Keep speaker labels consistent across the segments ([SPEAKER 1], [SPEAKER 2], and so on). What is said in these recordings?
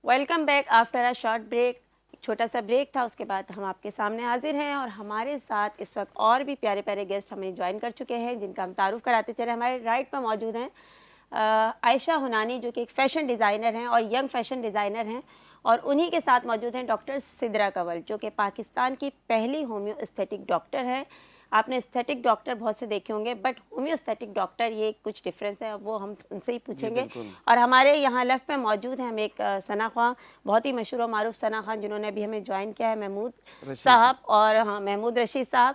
[SPEAKER 1] Welcome back after a short break. چھوٹا سا break تھا, اس کے بعد ہم آپ کے سامنے حاضر ہیں اور ہمارے ساتھ اس وقت اور بھی پیارے پیارے گیسٹ ہمیں جوائن کر چکے ہیں جن کا ہم تعارف کراتے چلے. ہمارے رائٹ پر موجود ہیں عائشہ ہنانی جو کہ ایک فیشن ڈیزائنر ہیں اور ینگ فیشن ڈیزائنر ہیں, اور انہی کے ساتھ موجود ہیں ڈاکٹر سدرا کنول جو کہ پاکستان کی پہلی ہومیو استھیٹک ڈاکٹر ہے. آپ نے استھیٹک ڈاکٹر بہت سے دیکھے ہوں گے, بٹ ہومیو استھیٹک ڈاکٹر یہ کچھ ڈفرینس ہے, وہ ہم ان سے ہی پوچھیں گے. اور ہمارے یہاں لیفٹ پہ موجود ہیں ہم ایک ثنا خواں, بہت ہی مشہور و معروف ثنا خواں جنہوں نے ابھی ہمیں جوائن کیا ہے, محمود صاحب, اور ہاں محمود رشید صاحب.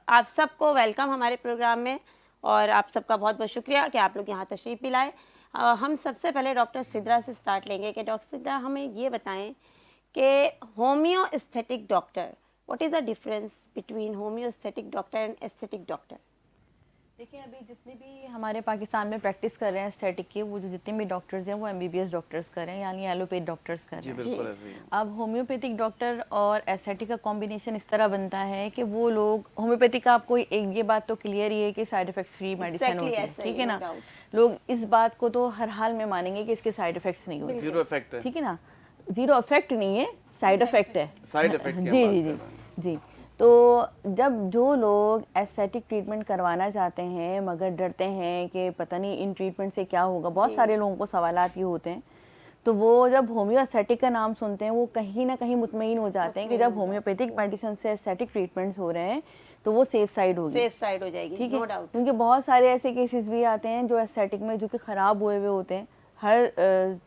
[SPEAKER 1] آپ سب کو ویلکم ہمارے پروگرام میں, اور آپ سب کا بہت بہت شکریہ کہ آپ لوگ یہاں تشریف بھی لائے. ہم سب سے پہلے ڈاکٹر سدرا سے سٹارٹ لیں گے کہ ڈاکٹر سدرا ہمیں یہ بتائیں کہ homeo aesthetic doctor, what is the difference between homeo aesthetic doctor and aesthetic doctor?
[SPEAKER 2] دیکھیں ابھی جتنے بھی ہمارے پاکستان میں پریکٹس کر رہے ہیں استھیٹک کے, وہ جو جتنے بھی ڈاکٹرز ہیں وہ MBBS ڈاکٹرز کر رہے ہیں, یعنی ایلوپیتھ ڈاکٹرز کر رہے ہیں. اب ہومیوپیتھک ڈاکٹر اور استھیٹک کا کمبینیشن اس طرح بنتا ہے کہ وہ لوگ ہومیوپیتھک کا, آپ کو ایک یہ بات تو کلیئر ہی ہے کہ سائڈ افیکٹس فری میڈیسن ہوتی ہے, ٹھیک ہے نا. لوگ اس بات کو تو ہر حال میں مانیں گے کہ اس کے سائڈ افیکٹس نہیں ہوتے,
[SPEAKER 3] زیرو افیکٹ ہے,
[SPEAKER 2] ٹھیک ہے نا. زیرو افیکٹ نہیں ہے, سائڈ افیکٹ ہے.
[SPEAKER 3] سائڈ افیکٹ
[SPEAKER 2] جی جی جی جی. تو جب جو لوگ ایستھیٹک ٹریٹمنٹ کروانا چاہتے ہیں مگر ڈرتے ہیں کہ پتہ نہیں ان ٹریٹمنٹ سے کیا ہوگا, بہت سارے لوگوں کو سوالات یہ ہوتے ہیں, تو وہ جب ہومیو ایستھیٹک کا نام سنتے ہیں وہ کہیں نہ کہیں مطمئن ہو جاتے ہیں کہ جب ہومیوپیتھک میڈیسن سے ایستھیٹک ٹریٹمنٹس ہو رہے ہیں تو وہ سیف سائڈ ہوگی,
[SPEAKER 1] سیف سائڈ ہو جائے گی,
[SPEAKER 2] ٹھیک ہے. کیونکہ بہت سارے ایسے کیسز بھی آتے ہیں جو ایستھیٹک میں جو کہ خراب ہوئے ہوتے ہیں. ہر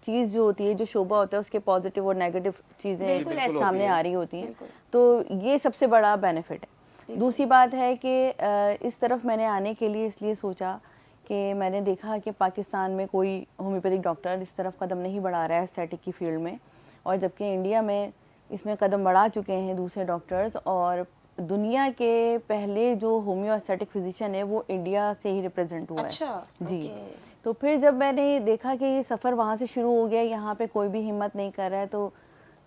[SPEAKER 2] چیز جو ہوتی ہے, جو شعبہ ہوتا ہے, اس کے پازیٹیو اور نیگیٹو چیزیں سامنے آ رہی ہوتی ہیں, تو یہ سب سے بڑا بینیفٹ ہے. دوسری بات ہے کہ اس طرف میں نے آنے کے لیے اس لیے سوچا کہ میں نے دیکھا کہ پاکستان میں کوئی ہومیوپیتھک ڈاکٹر اس طرف قدم نہیں بڑھا رہا ہے ایستھیٹک کی فیلڈ میں, اور جبکہ انڈیا میں اس میں قدم بڑھا چکے ہیں دوسرے ڈاکٹرز, اور دنیا کے پہلے جو ہومیو ایستھیٹک فزیشین ہے وہ انڈیا سے ہی ریپرزینٹ ہوا ہے. جی. تو پھر جب میں نے دیکھا کہ یہ سفر وہاں سے شروع ہو گیا, یہاں پہ کوئی بھی ہمت نہیں کر رہا ہے, تو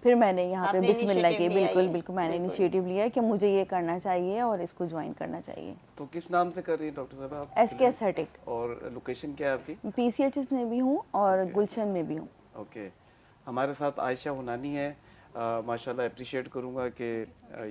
[SPEAKER 2] پھر میں نے یہاں پہ بسم اللہ کی بالکل میں نے انیشیٹو لیا کہ مجھے یہ کرنا چاہیے اور اس کو جوائن کرنا چاہیے.
[SPEAKER 3] تو کس نام سے کر رہی ہیں ڈاکٹر صاحب آپ؟
[SPEAKER 2] SK aesthetic.
[SPEAKER 3] اور لوکیشن کیا ہے آپ کی؟
[SPEAKER 2] PCHS میں بھی ہوں اور گلشن میں بھی ہوں.
[SPEAKER 3] اوکے. ہمارے ساتھ عائشہ ہنانی ہے, ماشاءاللہ اپریشیٹ کروں گا کہ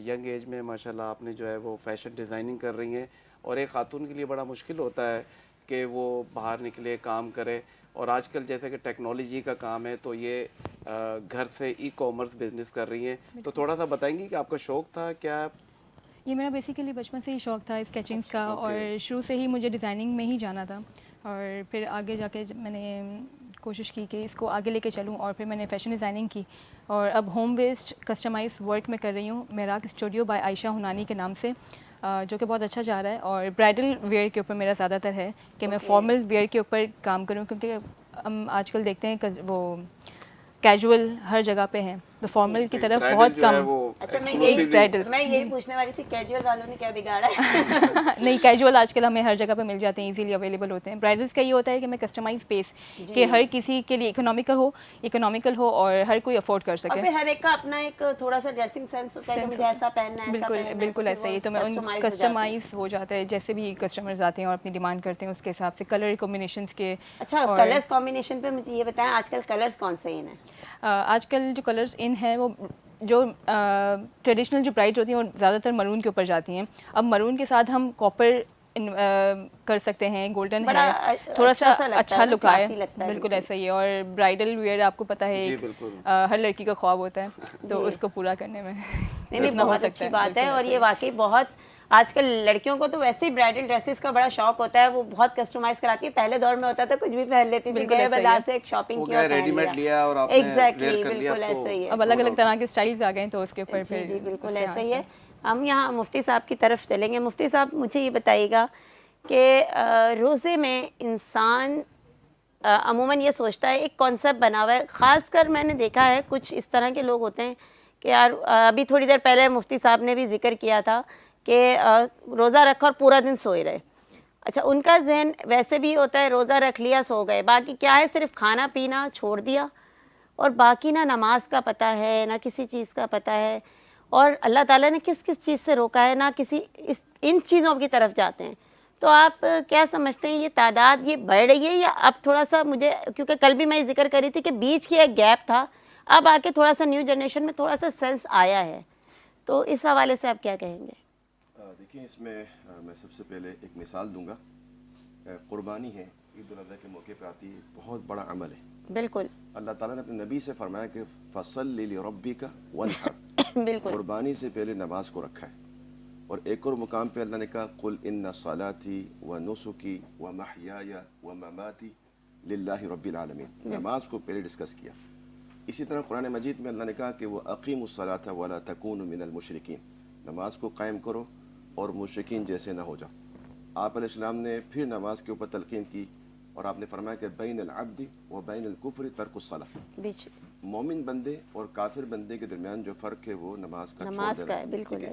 [SPEAKER 3] ینگ ایج میں ماشاءاللہ آپ نے جو ہے وہ فیشن ڈیزائننگ کر رہی ہیں, اور ایک خاتون کے لیے بڑا مشکل ہوتا ہے کہ وہ باہر نکلے, کام کرے, اور آج کل جیسے کہ ٹیکنالوجی کا کام ہے تو یہ گھر سے ای کامرس بزنس کر رہی ہیں. تو تھوڑا سا بتائیں گی کہ آپ کا شوق تھا کیا؟
[SPEAKER 4] یہ میرا بیسیکلی بچپن سے ہی شوق تھا اسکیچنگس کا, اور شروع سے ہی مجھے ڈیزائننگ میں ہی جانا تھا, اور پھر آگے جا کے میں نے کوشش کی کہ اس کو آگے لے کے چلوں, اور پھر میں نے فیشن ڈیزائننگ کی, اور اب ہوم بیسڈ کسٹمائز ورک میں کر رہی ہوں میراک اسٹوڈیو بائی عائشہ ہنانی کے نام سے, جو کہ بہت اچھا جا رہا ہے. اور برائڈل ویئر کے اوپر میرا زیادہ تر ہے کہ میں فارمل ویئر کے اوپر کام کروں, کیونکہ ہم آج کل دیکھتے ہیں کہ وہ کیجول ہر جگہ پہ ہیں, تو فارمل کی طرف بہت کم.
[SPEAKER 1] اچھا, میں یہی پوچھنے والی تھی کیجول والوں نے کیا بگاڑا ہے؟
[SPEAKER 4] نہیں, کیجول آج کل ہمیں ہر جگہ پہ مل جاتے ہیں, ایزیلی اویلیبل ہوتے ہیں. برائڈلس کا یہ ہوتا ہے کہ میں کسٹمائز پیس کہ ہر کسی کے لیے اکنامیکل ہو اور ہر کوئی افورڈ کر سکے.
[SPEAKER 1] ہر ایک کا اپنا ایک تھوڑا سا ڈریسنگ سینس ہوتا ہے کہ مجھے ایسا پہننا ہے,
[SPEAKER 4] بالکل ایسا ہی. تو میں ان کسٹمائز ہو جاتا ہے, جیسے بھی کسٹمرز آتے ہیں اور اپنی ڈیمانڈ کرتے ہیں اس کے حساب سے کلر کمبینیشنس کے.
[SPEAKER 1] اچھا, کلرز کمبینیشن پہ مجھے یہ بتائیں آج کل کلرز کون سے ان ہیں؟
[SPEAKER 4] آج کل جو کلرز ان ہیں وہ جو ٹریڈیشنل جو برائڈ ہوتی ہیں وہ زیادہ تر مرون کے اوپر جاتی ہیں. اب مرون کے ساتھ ہم کاپر کر سکتے ہیں, گولڈن ہے, تھوڑا سا اچھا لک آئے, بالکل ایسا ہی ہے. اور برائڈل ویئر آپ کو پتہ ہے ہر لڑکی کا خواب ہوتا ہے, تو اس کو پورا کرنے میں
[SPEAKER 1] نہیں بہت اچھی بات ہے. اور یہ واقعی بہت آج کل لڑکیوں کو تو ویسے ہی برائڈل ڈریسز کا بڑا شوق ہوتا ہے, وہ بہت کسٹمائز کراتی ہے. پہلے دور میں ہوتا تھا کچھ بھی پہن لیتی تھی, گئے بازار سے ایک شاپنگ کی اور
[SPEAKER 3] ریڈی میڈ لیا اور آپ نے
[SPEAKER 1] ایگزیکٹلی بالکل ایسا ہی ہے.
[SPEAKER 4] اب الگ الگ طرح کے اسٹائلز آ گئے ہیں تو اس کے اوپر پھر
[SPEAKER 1] جی بالکل ایسا ہی ہے. ہم یہاں مفتی صاحب کی طرف چلیں گے. مفتی صاحب مجھے یہ بتائیے گا کہ روزے میں انسان عموماً یہ سوچتا ہے, ایک کانسیپٹ بنا ہوا ہے, خاص کر میں نے دیکھا ہے کچھ اس طرح کے لوگ ہوتے ہیں کہ یار ابھی تھوڑی دیر پہلے مفتی صاحب نے بھی ذکر کیا تھا کہ روزہ رکھا اور پورا دن سوئے رہے. اچھا, ان کا ذہن ویسے بھی ہوتا ہے روزہ رکھ لیا سو گئے, باقی کیا ہے صرف کھانا پینا چھوڑ دیا, اور باقی نہ نماز کا پتہ ہے نہ کسی چیز کا پتہ ہے, اور اللہ تعالیٰ نے کس کس چیز سے روکا ہے نہ کسی ان چیزوں کی طرف جاتے ہیں. تو آپ کیا سمجھتے ہیں یہ تعداد یہ بڑھ رہی ہے یا اب تھوڑا سا, مجھے کیونکہ کل بھی میں ذکر کر رہی تھی کہ بیچ کی ایک گیپ تھا, اب آ کے تھوڑا سا نیو جنریشن میں تھوڑا سا سینس آیا ہے, تو اس حوالے سے آپ کیا کہیں گے؟
[SPEAKER 5] دیکھیں اس میں میں سب سے پہلے ایک مثال دوں گا. قربانی ہے, عید الاضحیٰ کے موقع پہ آتی ہے, بہت بڑا عمل ہے.
[SPEAKER 1] بالکل
[SPEAKER 5] اللہ تعالیٰ نے اپنے نبی سے فرمایا کہ فَصَلِّ لِرَبِّكَ وَانْحَرْ,
[SPEAKER 1] بالکل
[SPEAKER 5] قربانی سے پہلے نماز کو رکھا ہے. اور ایک اور مقام پہ اللہ نے کہا قُلْ إِنَّ صَلَاتِي وَنُسُكِي وَمَحْيَايَ وَمَمَاتِي لِلَّهِ رَبِّ الْعَالَمِينَ, نماز کو پہلے ڈسکس کیا. اسی طرح قرآن مجید میں اللہ نے کہا کہ وَأَقِيمُوا الصَّلَاةَ وَلَا تَكُونُوا مِنَ الْمُشْرِكِينَ, نماز کو قائم کرو اور مشرکین جیسے نہ ہو جاؤ. آپ علیہ السلام نے پھر نماز کے اوپر تلقین کی اور آپ نے فرمایا کہ بین العبد و بین الکفر ترک الصلاۃ, مومن بندے اور کافر بندے کے درمیان جو فرق ہے وہ نماز کا چھوڑ دینا.
[SPEAKER 1] بالکل.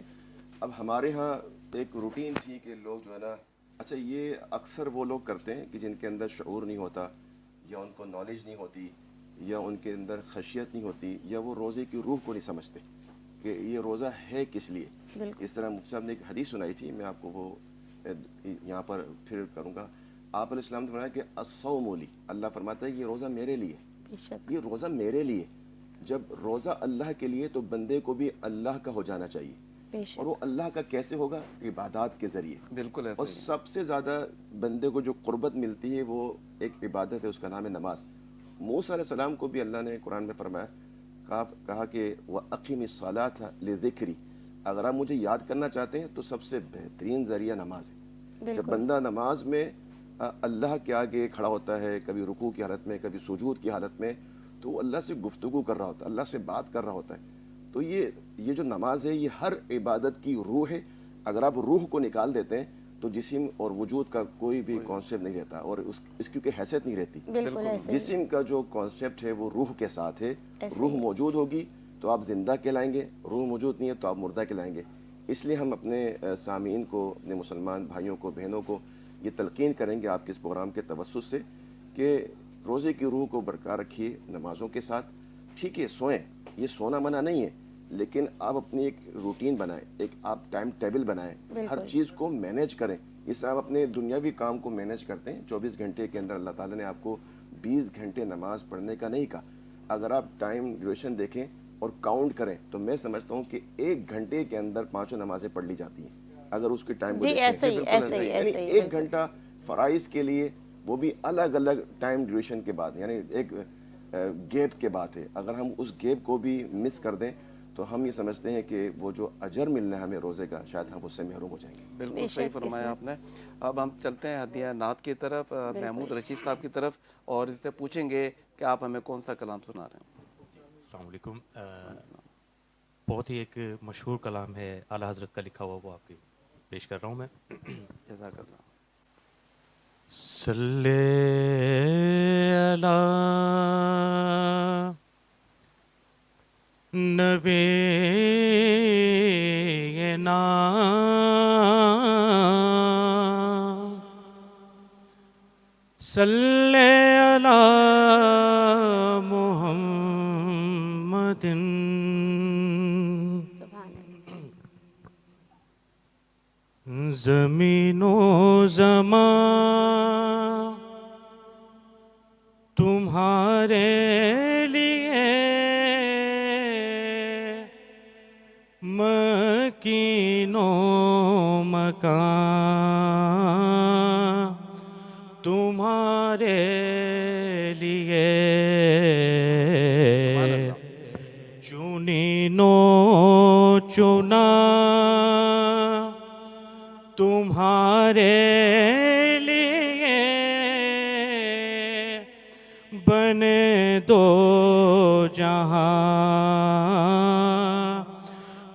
[SPEAKER 5] اب ہمارے ہاں ایک روٹین تھی کہ لوگ جو ہے نا, اچھا یہ اکثر وہ لوگ کرتے ہیں کہ جن کے اندر شعور نہیں ہوتا, یا ان کو نالج نہیں ہوتی, یا ان کے اندر خشیت نہیں ہوتی, یا وہ روزے کی روح کو نہیں سمجھتے کہ یہ روزہ ہے کس لیے. اس طرح مفتی صاحب نے ایک حدیث سنائی تھی, میں آپ کو وہ یہاں پر پھر کروں گا. آپ علیہ السلام نے فرمایا کہ الصوم لی, اللہ فرماتا ہے یہ روزہ میرے لیے, یہ روزہ میرے لیے. جب روزہ اللہ کے لیے تو بندے کو بھی اللہ کا ہو جانا چاہیے, اور وہ اللہ کا کیسے ہوگا؟ عبادات کے ذریعے.
[SPEAKER 3] بالکل.
[SPEAKER 5] اور سب سے زیادہ بندے کو جو قربت ملتی ہے وہ ایک عبادت ہے, اس کا نام ہے نماز. موسیٰ علیہ السلام کو بھی اللہ نے قرآن میں فرمایا, کہا کہ وَأَقِمِ الصَّلَاةَ لِذِكْرِي, اگر آپ مجھے یاد کرنا چاہتے ہیں تو سب سے بہترین ذریعہ نماز ہے. جب بندہ نماز میں اللہ کے آگے کھڑا ہوتا ہے, کبھی رکوع کی حالت میں, کبھی سجود کی حالت میں, تو وہ اللہ سے گفتگو کر رہا ہوتا ہے, اللہ سے بات کر رہا ہوتا ہے. تو یہ جو نماز ہے یہ ہر عبادت کی روح ہے. اگر آپ روح کو نکال دیتے ہیں تو جسم اور وجود کا کوئی بھی کانسیپٹ نہیں رہتا, اور اس کی کوئی حیثیت نہیں رہتی. جسم کا جو کانسیپٹ ہے وہ روح کے ساتھ ہے. روح موجود ہوگی تو آپ زندہ کہلائیں گے, روح موجود نہیں ہے تو آپ مردہ کہلائیں گے. اس لیے ہم اپنے سامعین کو, اپنے مسلمان بھائیوں کو, بہنوں کو یہ تلقین کریں گے آپ کے اس پروگرام کے توسط سے کہ روزے کی روح کو برقرار رکھیے نمازوں کے ساتھ. ٹھیک ہے سوئیں, یہ سونا منع نہیں ہے, لیکن آپ اپنی ایک روٹین بنائیں, ایک آپ ٹائم ٹیبل بنائیں, ہر چیز کو مینیج کریں. اس طرح آپ اپنے دنیاوی کام کو مینیج کرتے ہیں. 24 گھنٹے کے اندر اللہ تعالیٰ نے آپ کو 20 گھنٹے نماز پڑھنے کا نہیں کہا. اگر آپ ٹائم ڈیوریشن دیکھیں اور کاؤنٹ کریں تو میں سمجھتا ہوں کہ 1 گھنٹے کے اندر 5 نمازیں پڑھ لی جاتی ہیں اگر اس کے ٹائم کو دیکھیں. یعنی 1 گھنٹہ فرائض کے لیے, وہ بھی الگ الگ ٹائم ڈیوریشن کے بعد, یعنی ایک گیپ کے بعد ہے. اگر ہم اس گیپ کو بھی مس کر دیں تو ہم یہ سمجھتے ہیں کہ وہ جو اجر ملنا ہے ہمیں روزے کا, شاید ہم اس سے محروم ہو جائیں گے.
[SPEAKER 3] بالکل صحیح فرمایا آپ نے. اب ہم چلتے ہیں ہدیہ نعت کی طرف, محمود رشید صاحب کی طرف, اور اس سے پوچھیں گے کہ آپ ہمیں کون سا کلام سنا رہے ہیں.
[SPEAKER 6] السلام علیکم. بہت ہی ایک مشہور کلام ہے اعلیٰ حضرت کا لکھا ہوا, وہ آپ کی پیش کر رہا ہوں میں.
[SPEAKER 3] جزاک اللہ.
[SPEAKER 6] صلی علی نبینا صلی علی محمد زمین و زمان تمہارے لیے مکین و مکان تمہارے لیے چنینو چنا تمہارے لیے بنے دو جہاں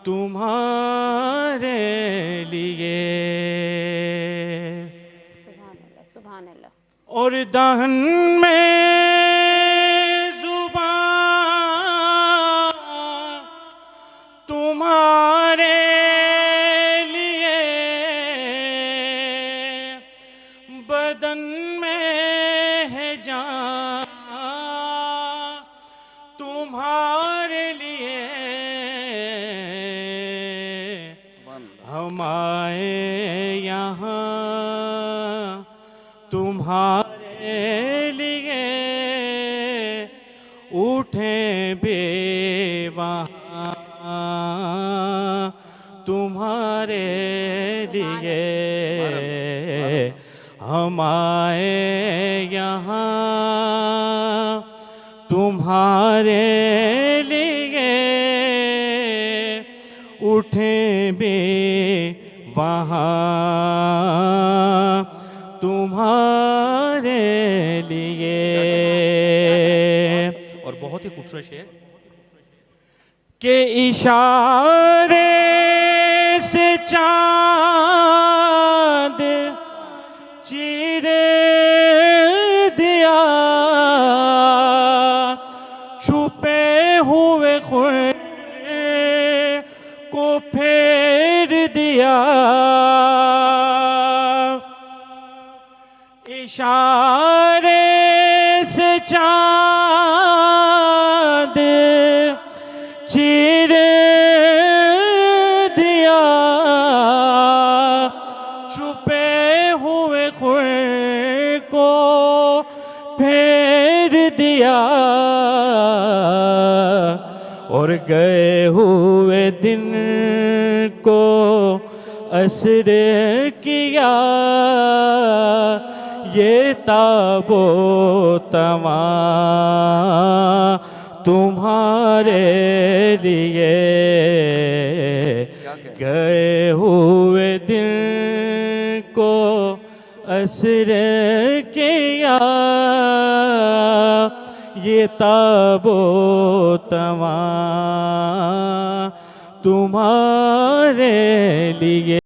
[SPEAKER 6] تمہارے لیے.
[SPEAKER 1] سبحان اللہ.
[SPEAKER 6] اور دہن میں زبان تمہارے لیے بدن میں ہے جان تمہارے لیے. ہم آئے یہاں تمہارے لیے اٹھے بھی وہاں تمہارے لیے، ہم آئے یہاں تمہارے لیے، اٹھیں بھی وہاں تمہارے لیے۔ اور بہت ہی خوبصورت شعر کہ اشارے سے چاند چیر دیا، چھپے ہوئے خور کو پھیر دیا، اشارے سے چاند چیر دیا، چھپے ہوئے خور کو پھیر دیا، اور گئے ہوئے دن کو اسر کیا، یہ تابوت ماں تمہارے لیے، گئے ہوئے دن کو اسر کیا، یہ تابوت ماں تمہارے لیے۔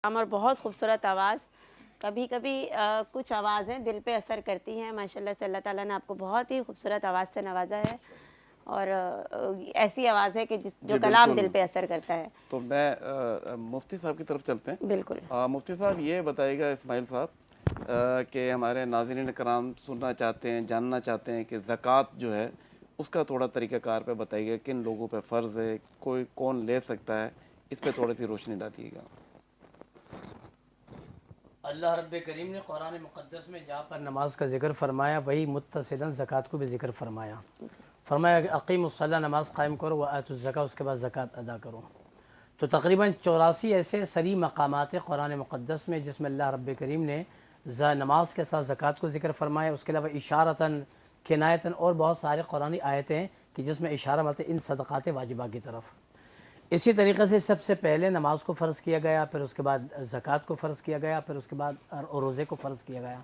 [SPEAKER 1] اور بہت خوبصورت آواز، کبھی کبھی کچھ آوازیں دل پہ اثر کرتی ہیں، ماشاءاللہ سے اللہ تعالیٰ نے آپ کو بہت ہی خوبصورت آواز سے نوازا ہے، اور ایسی آواز ہے کہ جو کلام دل پہ اثر کرتا ہے۔
[SPEAKER 3] تو میں مفتی صاحب کی طرف چلتے ہیں۔
[SPEAKER 1] بالکل
[SPEAKER 3] مفتی صاحب یہ بتائے گا اسماعیل صاحب کہ ہمارے ناظرین کرام سننا چاہتے ہیں، جاننا چاہتے ہیں کہ زکوٰۃ جو ہے اس کا تھوڑا طریقہ کار پہ بتائیے گا، کن لوگوں پہ فرض ہے، کوئی کون لے سکتا ہے، اس پہ تھوڑی سی روشنی ڈالیے گا۔
[SPEAKER 7] اللہ رب کریم نے قرآن مقدس میں جہاں پر نماز کا ذکر فرمایا وہی متصلاً زکوٰۃ کو بھی ذکر فرمایا کہ اقیم الصلاۃ، نماز قائم کرو، وآتوا الزکاۃ، اس کے بعد زکوٰۃ ادا کرو۔ تو تقریباً 84 ایسے سری مقامات قرآن مقدس میں جس میں اللہ رب کریم نے نماز کے ساتھ زکوٰۃ کو ذکر فرمایا، اس کے علاوہ اشارتاً، کنایتاً اور بہت سارے قرآنی آیتیں ہیں کہ جس میں اشارہ ملتا ہے ان صدقات واجبہ کی طرف۔ اسی طریقے سے سب سے پہلے نماز کو فرض کیا گیا، پھر اس کے بعد زکوٰۃ کو فرض کیا گیا، پھر اس کے بعد روزے کو فرض کیا گیا۔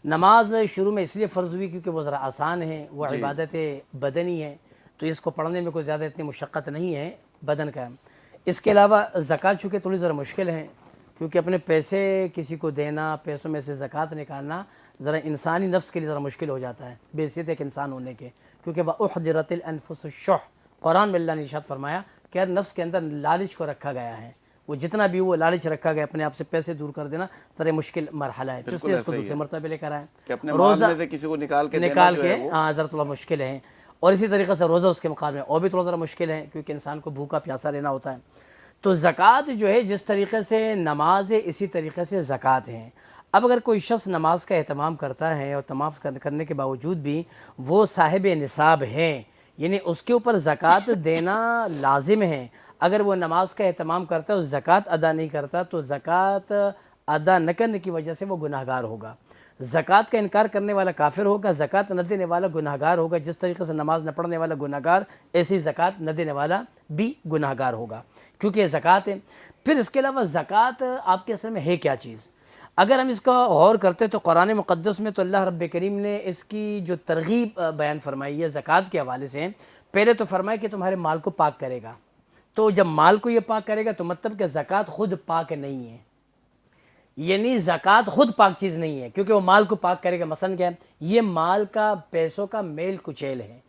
[SPEAKER 7] نماز شروع میں اس لیے فرض ہوئی کیونکہ وہ ذرا آسان ہے، وہ عبادت بدنی ہے، تو اس کو پڑھنے میں کوئی زیادہ اتنی مشقت نہیں ہے بدن کا۔ اس کے علاوہ زکوٰۃ چونکہ تھوڑی ذرا مشکل ہے، کیونکہ اپنے پیسے کسی کو دینا، پیسوں میں سے زکوٰۃ نکالنا ذرا انسانی نفس کے لیے ذرا مشکل ہو جاتا ہے، بحیثیت ایک انسان ہونے کے، کیونکہ وَأُحْضِرَتِ الْأَنفُسُ الشُّحَّ، قرآن میں اللہ نے ارشاد فرمایا کہ ہر نفس کے اندر لالچ کو رکھا گیا ہے، وہ جتنا بھی وہ لالچ رکھا گیا اپنے آپ سے پیسے دور کر دینا ترے مشکل مرحلہ ہے، تو اس لیے اس کو دوسرے مرتبے لے کر آئے
[SPEAKER 3] کہ اپنے مال میں سے کسی کو نکال کے
[SPEAKER 7] ہاں ذرا تھوڑا مشکل ہے. اور اسی طریقے سے روزہ اس کے مقابلے میں اور بھی تھوڑا ذرا مشکل ہے، کیونکہ انسان کو بھوکا پیاسا لینا ہوتا ہے. تو زکوٰۃ جو ہے جس طریقے سے نماز ہے اسی طریقے سے زکوٰۃ ہے. اب اگر کوئی شخص نماز کا اہتمام کرتا ہے اور تمام کرنے کے باوجود بھی وہ صاحب نصاب ہے، یعنی اس کے اوپر زکوٰۃ دینا لازم ہے، اگر وہ نماز کا اہتمام کرتا ہے اور زکوٰۃ ادا نہیں کرتا تو زکوٰۃ ادا نہ کرنے کی وجہ سے وہ گناہگار ہوگا. زکوٰۃ کا انکار کرنے والا کافر ہوگا، زکوٰۃ نہ دینے والا گناہگار ہوگا. جس طریقے سے نماز نہ پڑھنے والا گناہگار، ایسی زکوٰۃ نہ دینے والا بھی گناہگار ہوگا، کیونکہ یہ زکوٰۃ ہے. پھر اس کے علاوہ زکوٰۃ آپ کے اصل میں ہے کیا چیز؟ اگر ہم اس کا غور کرتے تو قرآن مقدس میں تو اللہ رب کریم نے اس کی جو ترغیب بیان فرمائی ہے زکوٰۃ کے حوالے سے، پہلے تو فرمایا کہ تمہارے مال کو پاک کرے گا. تو جب مال کو یہ پاک کرے گا تو مطلب کہ زکوٰۃ خود پاک نہیں ہے، یعنی زکوٰۃ خود پاک چیز نہیں ہے، کیونکہ وہ مال کو پاک کرے گا. مثلا کیا ہے، یہ مال کا پیسوں کا میل کچیل ہے.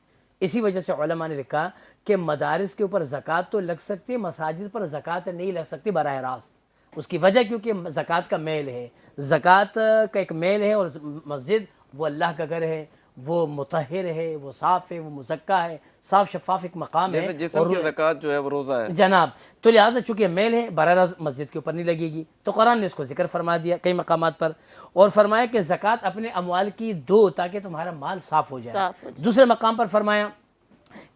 [SPEAKER 7] اسی وجہ سے علماء نے لکھا کہ مدارس کے اوپر زکوٰۃ تو لگ سکتی ہے، مساجد پر زکوٰۃ نہیں لگ سکتی براہ راست. اس کی وجہ کیونکہ زکوٰۃ کا میل ہے، زکوٰۃ کا ایک میل ہے، اور مسجد وہ اللہ کا گھر ہے، وہ مطہر ہے، وہ صاف ہے، وہ مزکا ہے، صاف شفاف ایک مقام ہے.
[SPEAKER 3] جسم کی زکوٰۃ جو ہے وہ روزہ ہے
[SPEAKER 7] جناب. تو لہٰذا چونکہ میل ہے براہ راست مسجد کے اوپر نہیں لگے گی، تو قرآن نے اس کو ذکر فرما دیا کئی مقامات پر، اور فرمایا کہ زکوٰۃ اپنے اموال کی دو تاکہ تمہارا مال صاف ہو جائے. دوسرے مقام پر فرمایا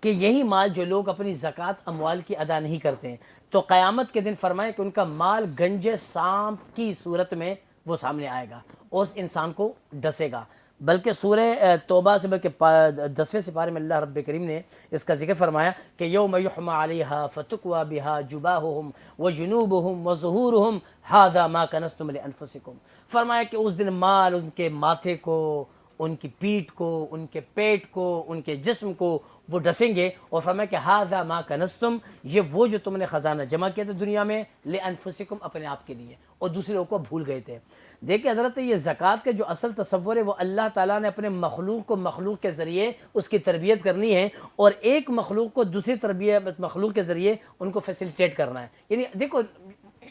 [SPEAKER 7] کہ یہی مال جو لوگ اپنی زکوٰۃ اموال کی ادا نہیں کرتے ہیں تو قیامت کے دن فرمائے کہ ان کا مال گنج سانپ کی صورت میں وہ سامنے آئے گا اور اس انسان کو ڈسے گا. بلکہ سورہ توبہ سے بلکہ 10ویں سپارے میں اللہ رب کریم نے اس کا ذکر فرمایا کہ یوم یحمى علیہا فتکوی بہا جباہہم وجنوبہم وظہورہم ھذا ما کنزتم لانفسکم. فرمایا کہ اس دن مال ان کے ماتھے کو، ان کی پیٹھ کو، ان کے پیٹ کو، ان کے جسم کو وہ ڈسیں گے، اور فرمایا کہ ھذا ما کنزتم، یہ وہ جو تم نے خزانہ جمع کیا تھا دنیا میں، لانفسکم اپنے آپ کے لیے، اور دوسرے لوگوں کو بھول گئے تھے. دیکھیں حضرت، یہ زکوٰۃ کا جو اصل تصور ہے وہ اللہ تعالیٰ نے اپنے مخلوق کو مخلوق کے ذریعے اس کی تربیت کرنی ہے، اور ایک مخلوق کو دوسری تربیت مخلوق کے ذریعے ان کو فیسیلیٹیٹ کرنا ہے. یعنی دیکھو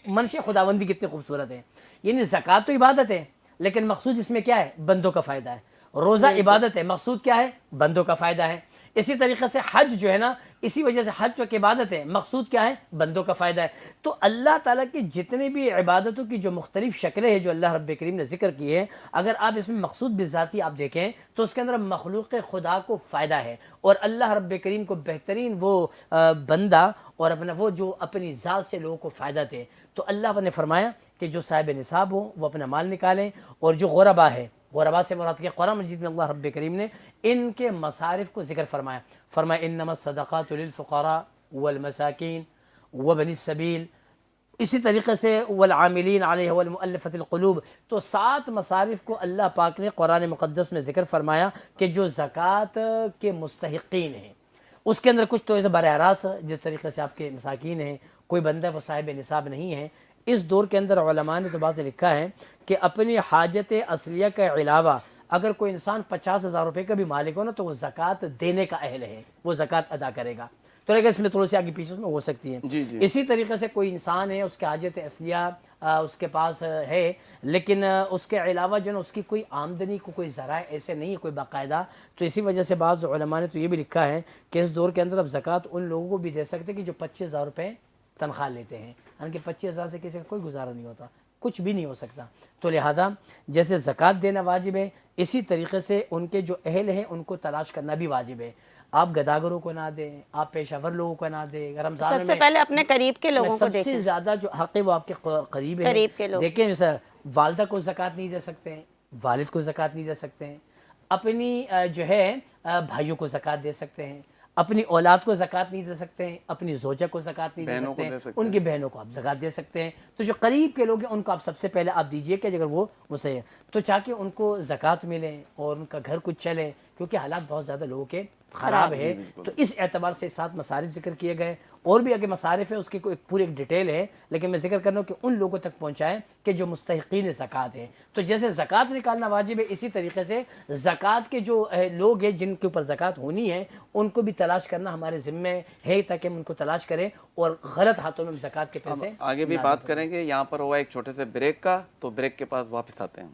[SPEAKER 7] منشا خداوندی کتنی خوبصورت ہے. یعنی زکوٰۃ تو عبادت ہے، لیکن مقصود اس میں کیا ہے؟ بندوں کا فائدہ ہے. روزہ عبادت ہے، مقصود کیا ہے؟ بندوں کا فائدہ ہے. اسی طریقے سے حج جو ہے نا، اسی وجہ سے حج چونکہ عبادت ہے، مقصود کیا ہے؟ بندوں کا فائدہ ہے. تو اللہ تعالیٰ کی جتنے بھی عبادتوں کی جو مختلف شکلیں ہیں جو اللہ رب کریم نے ذکر کی ہے، اگر آپ اس میں مقصود بذاتی آپ دیکھیں تو اس کے اندر مخلوق خدا کو فائدہ ہے، اور اللہ رب کریم کو بہترین وہ بندہ اور اپنا وہ جو اپنی ذات سے لوگوں کو فائدہ دے. تو اللہ نے فرمایا کہ جو صاحب نصاب ہوں وہ اپنا مال نکالیں، اور جو غربا ہے، غربا سے مراد کے قرآن مجید میں اللہ رب کریم نے ان کے مصارف کو ذکر فرمایا. فرمایا انما الصدقات للفقراء والمساکین وبنی السبیل، اسی طریقے سے والعاملین علیہ والمؤلفۃ القلوب. تو 7 مصارف کو اللہ پاک نے قرآن مقدس میں ذکر فرمایا کہ جو زکوٰۃ کے مستحقین ہیں. اس کے اندر کچھ تو ایسے براہ راست جس طریقے سے آپ کے مساکین ہیں، کوئی بندہ وہ صاحب نصاب نہیں ہے. اس دور کے اندر علماء نے تو بعض لکھا ہے کہ اپنی حاجت اصلیہ کے علاوہ اگر کوئی انسان 50,000 روپے کا بھی مالک ہو نا تو وہ زکوٰۃ دینے کا اہل ہے، وہ زکوٰۃ ادا کرے گا. تو لیکن اس میں تھوڑی سی آگے پیچھے میں ہو سکتی ہے. اسی طریقے سے کوئی انسان ہے، اس کے حاجت اصلیہ اس کے پاس ہے، لیکن اس کے علاوہ جو ہے اس کی کوئی آمدنی کو کوئی ذرائع ایسے نہیں ہے کوئی باقاعدہ. تو اسی وجہ سے بعض علماء نے تو یہ بھی لکھا ہے کہ اس دور کے اندر اب زکوٰۃ ان لوگوں کو بھی دے سکتے کہ جو 25,000 روپے تنخواہ لیتے ہیں، یعنی کہ 25,000 سے کسی کا کوئی گزارا نہیں ہوتا، کچھ بھی نہیں ہو سکتا. تو لہذا جیسے زکوٰۃ دینا واجب ہے، اسی طریقے سے ان کے جو اہل ہیں ان کو تلاش کرنا بھی واجب ہے. آپ گداگروں کو نہ دیں، آپ پیشہ ور لوگوں کو نہ دیں. رمضان
[SPEAKER 1] سب سے پہلے اپنے قریب کے لوگوں کو دیکھیں،
[SPEAKER 7] سب سے زیادہ جو حق ہے وہ آپ کے قریب ہے. دیکھیں جیسا والدہ کو زکوٰۃ نہیں دے سکتے ہیں، والد کو زکوٰۃ نہیں دے سکتے ہیں، اپنی جو ہے بھائیوں کو زکوٰۃ دے سکتے ہیں، اپنی اولاد کو زکوٰۃ نہیں دے سکتے ہیں، اپنی زوجہ کو زکوٰۃ نہیں دے سکتے ہیں، ان کی بہنوں کو آپ زکوٰۃ دے سکتے ہیں. تو جو قریب کے لوگ ہیں ان کو آپ سب سے پہلے آپ دیجئے کہ اگر وہ صحیح ہے تو چاہ کے ان کو زکوٰۃ ملے اور ان کا گھر کچھ چلے، کیونکہ حالات بہت زیادہ لوگوں کے خراب ہے. تو اس اعتبار سے 7 مصارف ذکر کیے گئے. اور بھی اگر مصارف ہے اس کی کوئی پوری ایک ڈیٹیل ہے, لیکن میں ذکر کر رہا ہوں کہ ان لوگوں تک پہنچائیں کہ جو مستحقین زکوٰۃ ہیں. تو جیسے زکوٰۃ نکالنا واجب ہے, اسی طریقے سے زکوٰۃ کے جو لوگ ہیں جن کے اوپر زکوٰۃ ہونی ہے ان کو بھی تلاش کرنا ہمارے ذمے ہے, تاکہ ہم ان کو تلاش کریں اور غلط ہاتھوں میں زکوٰۃ کے پیسے.
[SPEAKER 3] آگے بھی بات کریں گے, یہاں پر ہوا ایک چھوٹے سے بریک کا, تو بریک کے پاس واپس آتے ہیں.